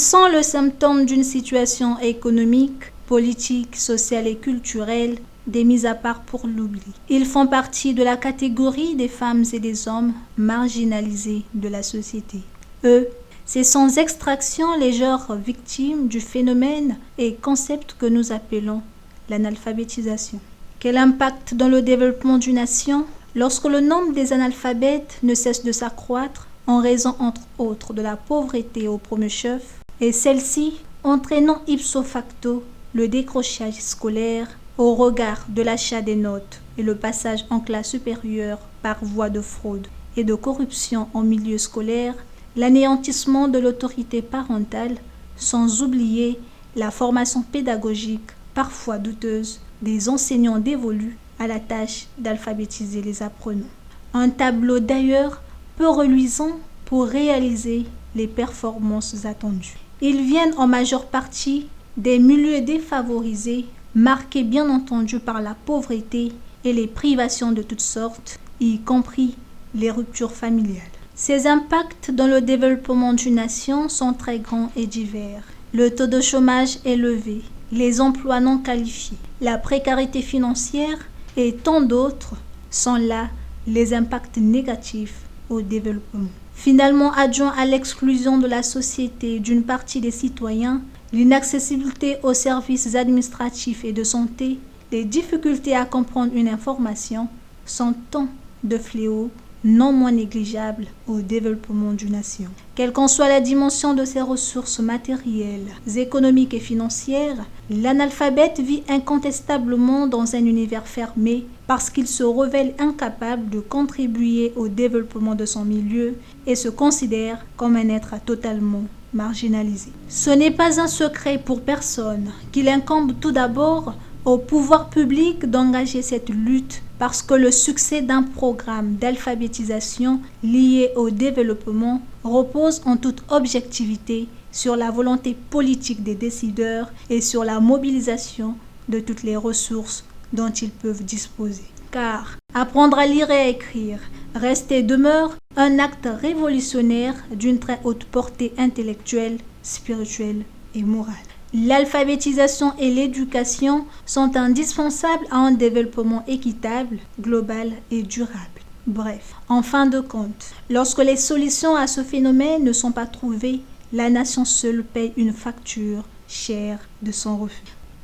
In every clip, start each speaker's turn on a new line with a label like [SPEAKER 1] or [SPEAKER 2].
[SPEAKER 1] sont le symptôme d'une situation économique, politique, sociale et culturelle des mises à part pour l'oubli. Ils font partie de la catégorie des femmes et des hommes marginalisés de la société. Eux, c'est sans extraction légère victimes du phénomène et concept que nous appelons l'analphabétisation. Quel impact dans le développement d'une nation lorsque le nombre des analphabètes ne cesse de s'accroître en raison entre autres de la pauvreté au premier chef et celle-ci entraînant ipso facto le décrochage scolaire au regard de l'achat des notes et le passage en classe supérieure par voie de fraude et de corruption en milieu scolaire, l'anéantissement de l'autorité parentale, sans oublier la formation pédagogique, parfois douteuse, des enseignants dévolus à la tâche d'alphabétiser les apprenants. Un tableau d'ailleurs peu reluisant pour réaliser les performances attendues. Ils viennent en majeure partie des milieux défavorisés, marqués bien entendu par la pauvreté et les privations de toutes sortes, y compris les ruptures familiales. Ces impacts dans le développement d'une nation sont très grands et divers. Le taux de chômage est élevé, les emplois non qualifiés, la précarité financière et tant d'autres sont là les impacts négatifs au développement. Finalement, adjoint à l'exclusion de la société d'une partie des citoyens, l'inaccessibilité aux services administratifs et de santé, les difficultés à comprendre une information sont tant de fléaux non moins négligeables au développement d'une nation. Quelle qu'en soit la dimension de ses ressources matérielles, économiques et financières, l'analphabète vit incontestablement dans un univers fermé parce qu'il se révèle incapable de contribuer au développement de son milieu et se considère comme un être totalement marginalisé. Ce n'est pas un secret pour personne qu'il incombe tout d'abord au pouvoir public d'engager cette lutte parce que le succès d'un programme d'alphabétisation lié au développement repose en toute objectivité sur la volonté politique des décideurs et sur la mobilisation de toutes les ressources dont ils peuvent disposer. Car apprendre à lire et à écrire reste et demeure un acte révolutionnaire d'une très haute portée intellectuelle, spirituelle et morale. L'alphabétisation et l'éducation sont indispensables à un développement équitable, global et durable. Bref, en fin de compte, lorsque les solutions à ce phénomène ne sont pas trouvées, la nation seule paye une facture chère de son refus.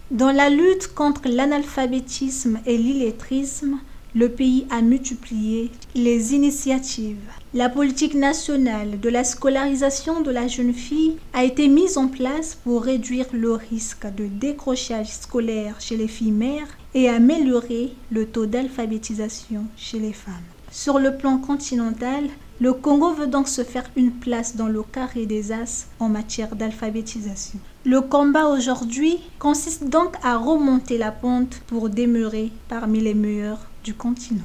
[SPEAKER 1] Dans la lutte contre l'analphabétisme et l'illettrisme, le pays a multiplié les initiatives. La politique nationale de la scolarisation de la jeune fille a été mise en place pour réduire le risque de décrochage scolaire chez les filles mères et améliorer le taux d'alphabétisation chez les femmes. Sur le plan continental, le Congo veut donc se faire une place dans le carré des as en matière d'alphabétisation. Le combat aujourd'hui consiste donc à remonter la pente pour demeurer parmi les meilleurs du continent.